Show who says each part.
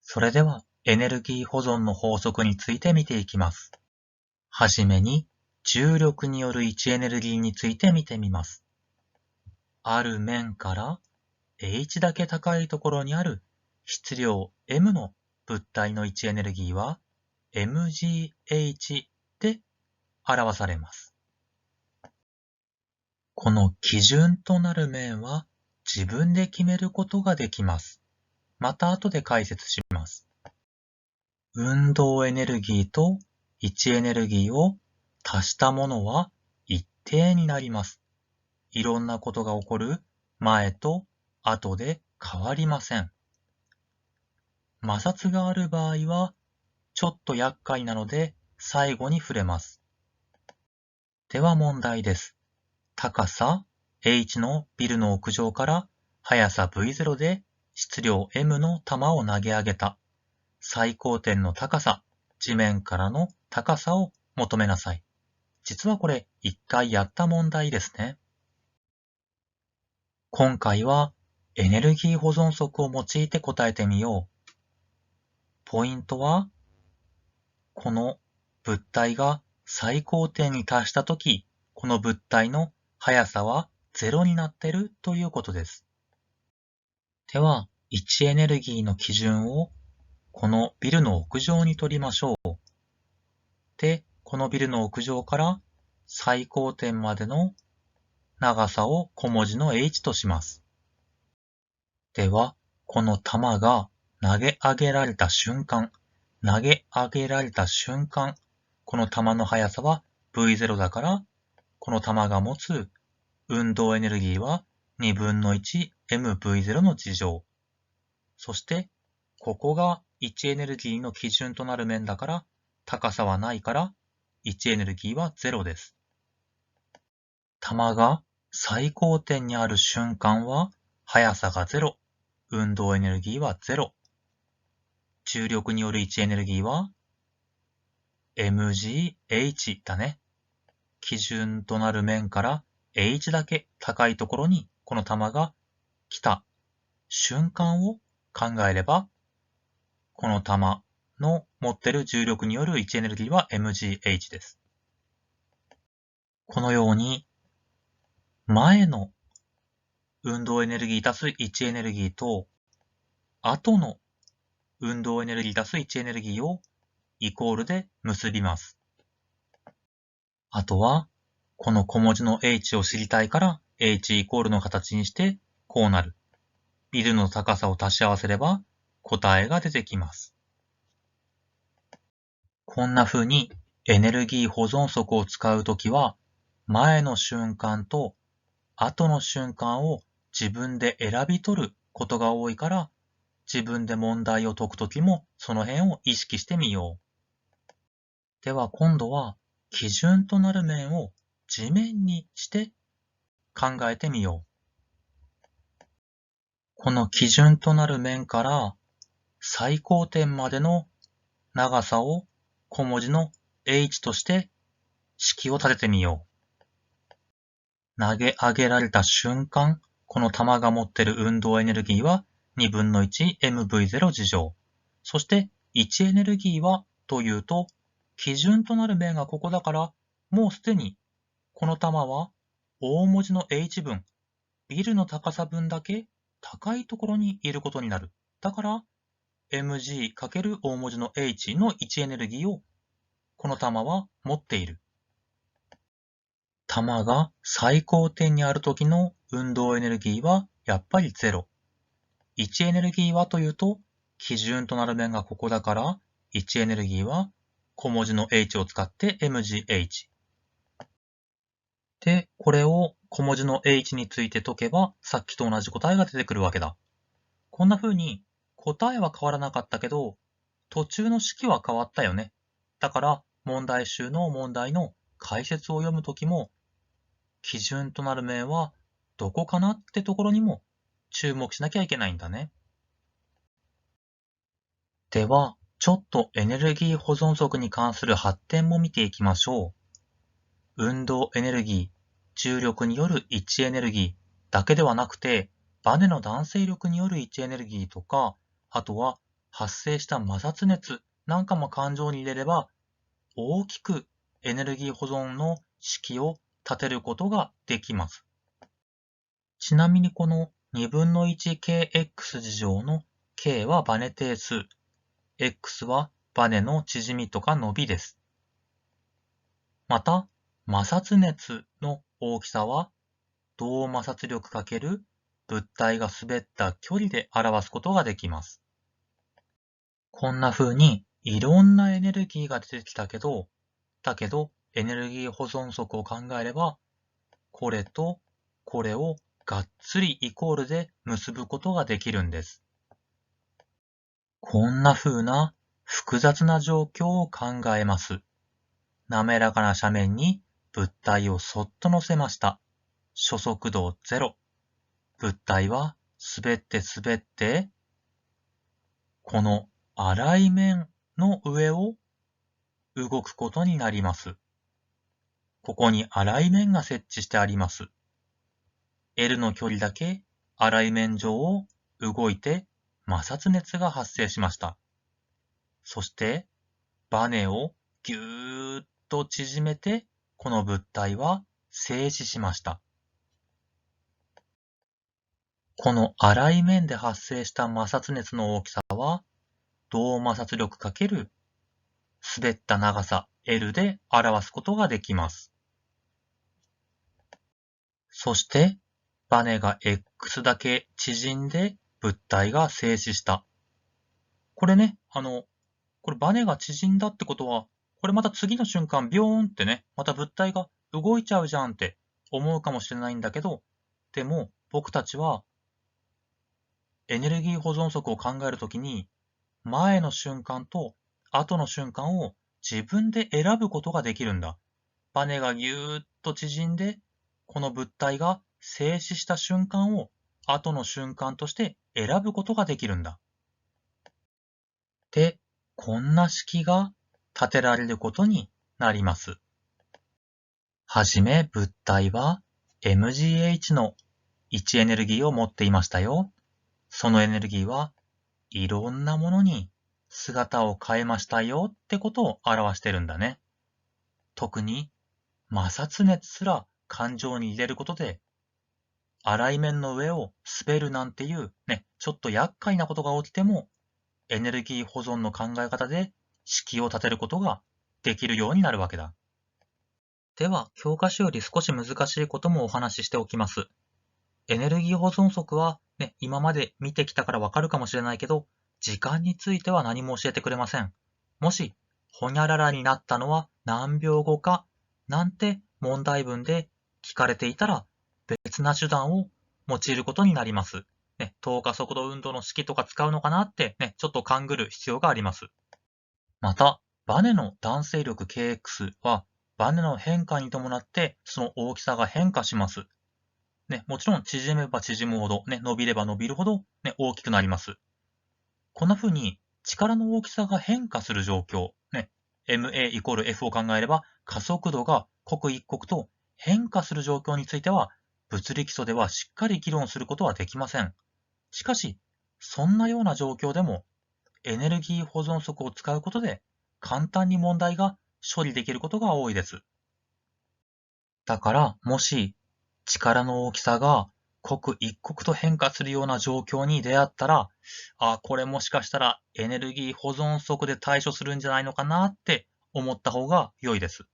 Speaker 1: それでは、エネルギー保存の法則について見ていきます。はじめに、重力による位置エネルギーについて見てみます。ある面から h だけ高いところにある質量 m の物体の位置エネルギーは mgh で表されます。この基準となる面は自分で決めることができます。また後で解説します。運動エネルギーと位置エネルギーを足したものは一定になります。いろんなことが起こる前と後で変わりません。摩擦がある場合はちょっと厄介なので最後に触れます。では問題です。高さ h のビルの屋上から速さ v0 で質量 m の球を投げ上げた。最高点の高さ、地面からの高さを求めなさい。実はこれ一回やった問題ですね。今回はエネルギー保存則を用いて答えてみよう。ポイントは、この物体が最高点に達したとき、この物体の速さは0になっているということです。では、位置エネルギーの基準をこのビルの屋上に取りましょう。で、このビルの屋上から最高点までの長さを小文字の h とします。では、この球が投げ上げられた瞬間、この球の速さは v0 だから、この球が持つ運動エネルギーは2分の 1mv0 の2乗。そして、ここが位置エネルギーの基準となる面だから、高さはないから、位置エネルギーは0です。球が最高点にある瞬間は、速さが0、運動エネルギーは0。重力による位置エネルギーは、mgh だね。基準となる面から h だけ高いところにこの球が来た瞬間を考えれば、この球の持ってる重力による位置エネルギーは mgh です。このように、前の運動エネルギー足す位置エネルギーと、後の運動エネルギー足す位置エネルギーをイコールで結びます。あとは、この小文字の h を知りたいから h イコールの形にしてこうなる。ビルの高さを足し合わせれば答えが出てきます。こんな風にエネルギー保存則を使うときは、前の瞬間と後の瞬間を自分で選び取ることが多いから、自分で問題を解くときもその辺を意識してみよう。では今度は基準となる面を地面にして考えてみよう。この基準となる面から最高点までの長さを小文字の h として式を立ててみよう。投げ上げられた瞬間、この球が持っている運動エネルギーは2分の 1mv0 次乗。そして位置エネルギーはというと、基準となる面がここだから、もうすでにこの球は大文字の h 分、ビルの高さ分だけ高いところにいることになる。だから、mg× 大文字の h の位置エネルギーをこの球は持っている。球が最高点にある時の運動エネルギーはやっぱり0。位置エネルギーはというと、基準となる面がここだから、位置エネルギーは小文字の h を使って mgh。で、これを小文字の h について解けば、さっきと同じ答えが出てくるわけだ。こんな風に答えは変わらなかったけど、途中の式は変わったよね。だから問題集の問題の解説を読むときも、基準となる面はどこかなってところにも注目しなきゃいけないんだね。では、ちょっとエネルギー保存則に関する発展も見ていきましょう。運動エネルギー、重力による位置エネルギーだけではなくて、バネの弾性力による位置エネルギーとか、あとは発生した摩擦熱なんかも感情に入れれば、大きくエネルギー保存の式を立てることができます。ちなみにこの2分の 1kx 次乗の k はバネ定数、x はバネの縮みとか伸びです。また、摩擦熱の大きさは動摩擦力×物体が滑った距離で表すことができます。こんな風にいろんなエネルギーが出てきたけど、エネルギー保存則を考えれば、これとこれをがっつりイコールで結ぶことができるんです。こんな風な複雑な状況を考えます。滑らかな斜面に物体をそっと乗せました。初速度0。物体は滑って、この粗い面の上を動くことになります。ここに粗い面が設置してあります。L の距離だけ粗い面上を動いて摩擦熱が発生しました。そしてバネをぎゅーっと縮めてこの物体は静止しました。この粗い面で発生した摩擦熱の大きさは動摩擦力×滑った長さ L で表すことができます。そして、バネが X だけ縮んで物体が静止した。これね、これバネが縮んだってことは、これまた次の瞬間ビョーンってね、また物体が動いちゃうじゃんって思うかもしれないんだけど、でも僕たちはエネルギー保存則を考えるときに、前の瞬間と後の瞬間を自分で選ぶことができるんだ。バネがぎゅーっと縮んで、この物体が静止した瞬間を後の瞬間として選ぶことができるんだ。で、こんな式が立てられることになります。はじめ物体は mgh の位置エネルギーを持っていましたよ。そのエネルギーはいろんなものに姿を変えましたよってことを表してるんだね。特に摩擦熱すら感情に入れることで、粗い面の上を滑るなんていうね、ちょっと厄介なことが起きても、エネルギー保存の考え方で式を立てることができるようになるわけだ。では、教科書より少し難しいこともお話ししておきます。エネルギー保存則はね、今まで見てきたからわかるかもしれないけど、時間については何も教えてくれません。もし、ほにゃららになったのは何秒後か、なんて問題文で聞かれていたら、別な手段を用いることになります。ね、等加速度運動の式とか使うのかなってね、ちょっと勘ぐる必要があります。また、バネの弾性力 Kx は、バネの変化に伴ってその大きさが変化します。ね、もちろん縮めば縮むほど、ね、伸びれば伸びるほど、ね、大きくなります。こんな風に力の大きさが変化する状況、ね、ma イコール F を考えれば加速度が刻一刻と変化する状況については物理基礎ではしっかり議論することはできません。しかし、そんなような状況でもエネルギー保存則を使うことで簡単に問題が処理できることが多いです。だから、もし力の大きさが刻一刻と変化するような状況に出会ったら、これもしかしたらエネルギー保存則で対処するんじゃないのかなって思った方が良いです。